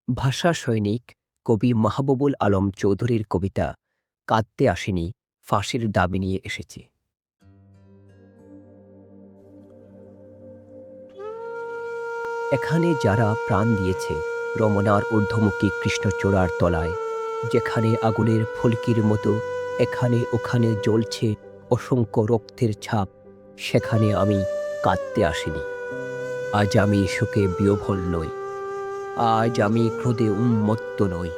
ভাষা সৈনিক কবি মাহবুবুল আলম চৌধুরীর কবিতা কাঁদতে আসেনি, ফাঁসির দাবি নিয়ে এসেছে। এখানে যারা প্রাণ দিয়েছে রমনার ঊর্ধ্বমুখী কৃষ্ণচূড়ার তলায়, যেখানে আগুনের ফুলকির মতো এখানে ওখানে জ্বলছে অসংখ্য রক্তের ছাপ, সেখানে আমি কাঁদতে আসিনি। আজ আমি শোকে বিহ্বল নই, আজ আমি ক্রোধে উন্মত্ত নই,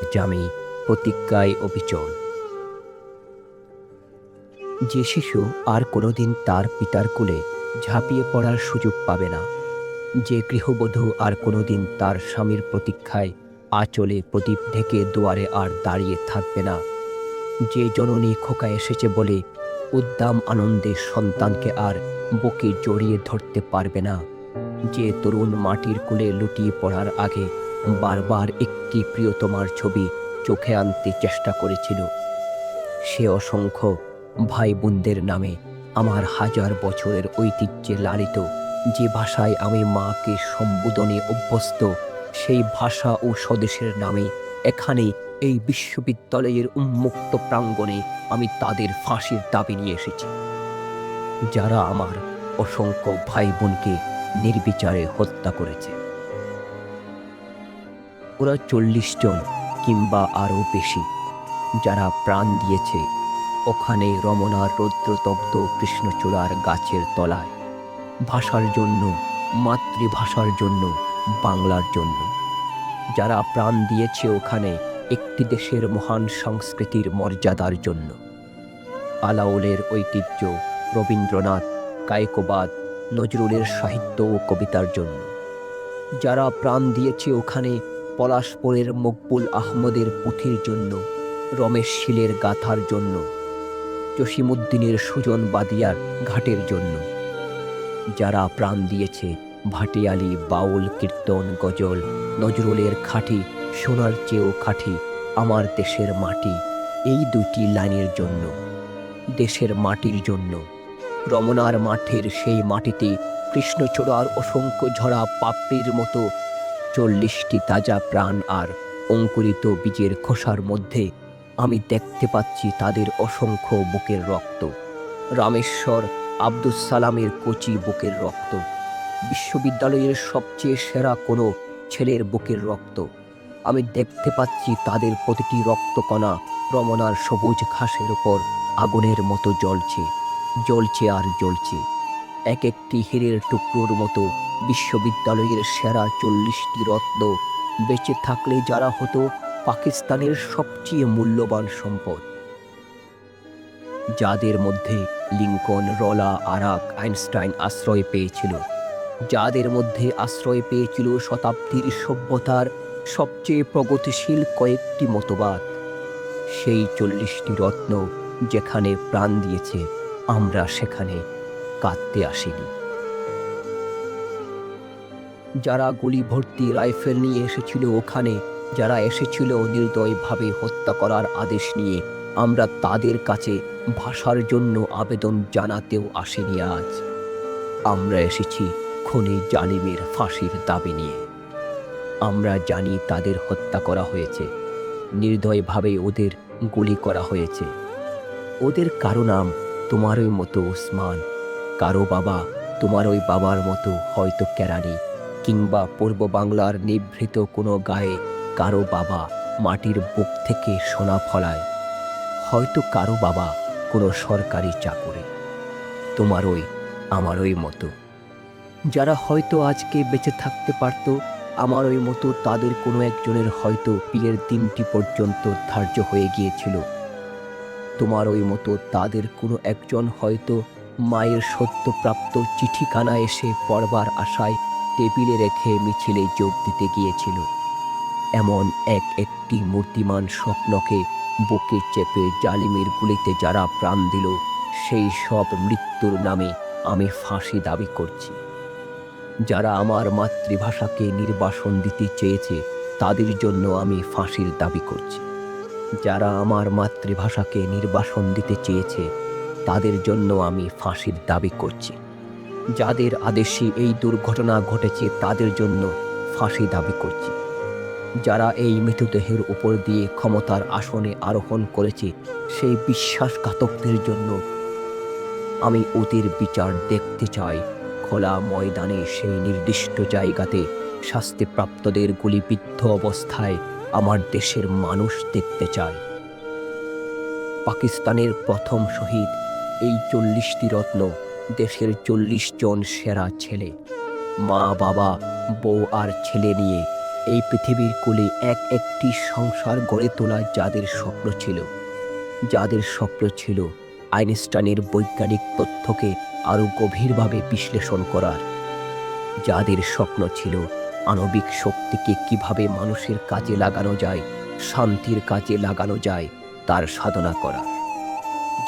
আজ আমি প্রতিজ্ঞায় অবিচল। যে শিশু আর কোনোদিন তার পিতার কোলে ঝাঁপিয়ে পড়ার সুযোগ পাবে না, যে গৃহবধূ আর কোনোদিন তার স্বামীর প্রতীক্ষায় আঁচলে প্রদীপ ঢেকে দুয়ারে আর দাঁড়িয়ে থাকবে না, যে জননী খোকা এসেছে বলে উদ্দাম আনন্দে সন্তানকে আর বুকে জড়িয়ে ধরতে পারবে না, যে তরুণ মাটির কোলে লুটিয়ে পড়ার আগে বারবার একটি প্রিয়তমার ছবি চোখে আনতে চেষ্টা করেছিল, সে অসংখ্য ভাই বোনদের নামে আমার হাজার বছরের ঐতিহ্যে লালিত যে ভাষায় আমি মাকে সম্বোধনে অভ্যস্ত, সেই ভাষা ও স্বদেশের নামে এখানে এই বিশ্ববিদ্যালয়ের উন্মুক্ত প্রাঙ্গণে আমি তাদের ফাঁসির দাবি নিয়ে এসেছি, যারা আমার অসংখ্য ভাই বোনকে নির্বিচারে হত্যা করেছে। ওরা ৪০ জন কিংবা আরও বেশি, যারা প্রাণ দিয়েছে ওখানে রমনার রৌদ্রতপ্ত কৃষ্ণচূড়ার গাছের তলায়, ভাষার জন্য, মাতৃভাষার জন্য, বাংলার জন্য, যারা প্রাণ দিয়েছে ওখানে একটি দেশের মহান সংস্কৃতির মর্যাদার জন্য, আলাওলের ঐতিহ্য, রবীন্দ্রনাথ, কায়কোবাদ, নজরুলের সাহিত্য ও কবিতার জন্য, যারা প্রাণ দিয়েছে ওখানে পলাশপুরের মকবুল আহমদের পুঁথির জন্য, রমেশ শীলের গাথার জন্য, জসিমউদ্দিনের সুজন বাদিয়ার ঘাটের জন্য, যারা প্রাণ দিয়েছে ভাটিয়ালি, বাউল, কীর্তন, গজল, নজরুলের খাঁটি, সোনার চেয়েও খাঁটি আমার দেশের মাটি, এই দুটি লাইনের জন্য, দেশের মাটির জন্য, রমনার মাঠের সেই মাটিতে কৃষ্ণচূড়ার অসংখ্য ঝরা পাপড়ির মতো ৪০টি তাজা প্রাণ আর অঙ্কুরিত বীজের খোসার মধ্যে আমি দেখতে পাচ্ছি তাদের অসংখ্য বুকের রক্ত, রামেশ্বর আব্দুস সালামের কচি বুকের রক্ত, বিশ্ববিদ্যালয়ের সবচেয়ে সেরা কোনো ছেলের বুকের রক্ত। আমি দেখতে পাচ্ছি তাদের প্রতিটি রক্তকণা রমনার সবুজ ঘাসের উপর আগুনের মতো জ্বলছে, জ্বলছে আর জ্বলছে, এক একটি হীরের টুকরোর মতো। বিশ্ববিদ্যালয়ের সেরা ৪০টি রত্ন বেঁচে থাকলে যারা হতো পাকিস্তানের সবচেয়ে মূল্যবান সম্পদ, যাদের মধ্যে লিঙ্কন, রলা, আরাক, আইনস্টাইন আশ্রয় পেয়েছিল, যাদের মধ্যে আশ্রয় পেয়েছিল শতাব্দীর সভ্যতার সবচেয়ে প্রগতিশীল কয়েকটি মতবাদ, সেই ৪০টি রত্ন যেখানে প্রাণ দিয়েছে আমরা সেখানে কাঁদতে আসিনি। যারা গুলি ভর্তি রাইফেল নিয়ে এসেছিল ওখানে, যারা এসেছিল নির্দয়ভাবে হত্যা করার আদেশ নিয়ে, আমরা তাদের কাছে ভাষার জন্য আবেদন জানাতেও আসিনি আজ। আমরা এসেছি খুনি জালিমের ফাঁসির দাবি নিয়ে। আমরা জানি তাদের হত্যা করা হয়েছে, নির্দয়ভাবে ওদের গুলি করা হয়েছে। ওদের কারো নাম তোমারই মতো ওসমান, কারো বাবা তোমার ওই বাবার মতো হয়তো কেরানি, কিংবা পূর্ব বাংলার নিভৃত কোনো গায়ে কারো বাবা মাটির বুক থেকে সোনা ফলায়, হয়তো কারো বাবা কোনো সরকারি চাকরি, তোমার ওই আমার ওই মতো, যারা হয়তো আজকে বেঁচে থাকতে পারত আমার ওই মতো, তাদের কোনো একজনের হয়তো বিয়ের দিনটি পর্যন্ত ধার্য হয়ে গিয়েছিল, তোমার ওই মতো তাদের কোনো একজন হয়তো মায়ের সদ্যপ্রাপ্ত চিঠিখানা এসে পড়বার আশায় টেবিলে রেখে মিছিলে যোগ দিতে গিয়েছিল। এমন এক একটি মূর্তিমান স্বপ্নকে বুকে চেপে জালিমের গুলিতে যারা প্রাণ দিল, সেই সব মৃত্যুর নামে আমি ফাঁসি দাবি করছি। যারা আমার মাতৃভাষাকে নির্বাসন দিতে চেয়েছে তাদের জন্য আমি ফাঁসির দাবি করছি। যারা আমার মাতৃভাষাকে নির্বাসন দিতে চেয়েছে তাদের জন্য আমি ফাঁসির দাবি করছি। যাদের আদেশে এই দুর্ঘটনা ঘটেছে তাদের জন্য ফাঁসি দাবি করছি। যারা এই মৃতদেহের উপর দিয়ে ক্ষমতার আসনে আরোহণ করেছে, সেই বিশ্বাসঘাতকদের জন্য আমি ওদের বিচার দেখতে চাই। খোলা ময়দানে সেই নির্দিষ্ট জায়গাতে শাস্তিপ্রাপ্তদের গুলিবিদ্ধ অবস্থায় আমার দেশের মানুষ দেখতে চাই। পাকিস্তানের প্রথম শহীদ, এই 40টি রত্ন, দেশের 40 জন সেরা ছেলে, মা বাবা বউ আর ছেলে নিয়ে এই পৃথিবীর কোলে একটি সংসার গড়ে তোলা, যাদের স্বপ্ন ছিল আইনস্টাইনের বৈজ্ঞানিক তথ্যকে আরও গভীরভাবে বিশ্লেষণ করার, যাদের স্বপ্ন ছিল আণবিক শক্তিকে কিভাবে মানুষের কাজে লাগানো যায়, শান্তির কাজে লাগানো যায় তার সাধনা করা,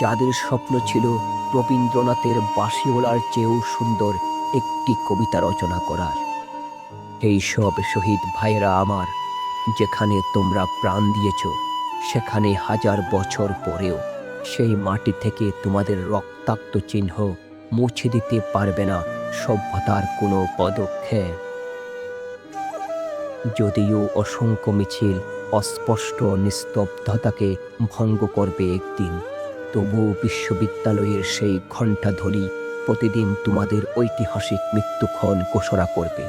যাদের স্বপ্ন ছিল রবীন্দ্রনাথের বাঁশিওয়ালার চেয়েও সুন্দর একটি কবিতা রচনা করার। এই সব শহীদ ভাইয়েরা আমার, যেখানে তোমরা প্রাণ দিয়েছ, সেখানে 1000 বছর পরেও সেই মাটি থেকে তোমাদের রক্তাক্ত চিহ্ন মুছে দিতে পারবে না সভ্যতার কোনো পদক্ষেপ। যদিও অসংখ্য মিছিল অস্পষ্ট নিস্তব্ধতাকে ভঙ্গ করবে একদিন, তবুও বিশ্ববিদ্যালয়ের সেই ঘণ্টাধ্বনি প্রতিদিন তোমাদের ঐতিহাসিক মৃত্যুক্ষণ ঘোষণা করবে।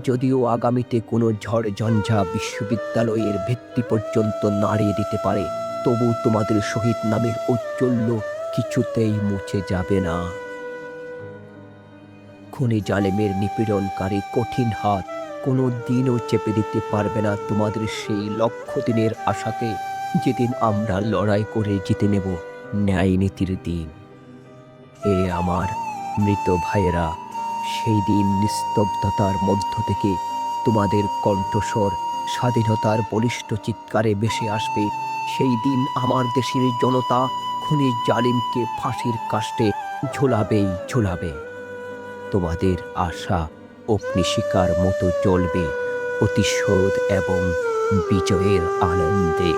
যদিও আগামীতে কোনো ঝড় ঝঞ্ঝা বিশ্ববিদ্যালয়ের ভিত্তি পর্যন্ত নাড়িয়ে দিতে পারে, তবু তোমাদের শহীদ নামের ঔজ্জ্বল্য কিছুতেই মুছে যাবে না। খুনি জালেমের নিপীড়নকারী কঠিন হাত কোনো দিনও চেপে দিতে পারবে না তোমাদের সেই লক্ষ দিনের আশাকে, যেদিন আমরা লড়াই করে জিতে নেব ন্যায় নীতির দিন। এ আমার মৃত ভাইয়েরা, সেই দিন নিস্তব্ধতার মধ্য থেকে তোমাদের কণ্ঠস্বর স্বাধীনতার বলিষ্ঠ চিৎকারে ভেসে আসবে। সেই দিন আমার দেশের জনতা খুনি জালিমকে ফাঁসির কাস্টে ঝোলাবে। তোমাদের আশা অগ্নিশিখার মতো জ্বলবে প্রতিশোধ এবং বিজয়ের আনন্দে।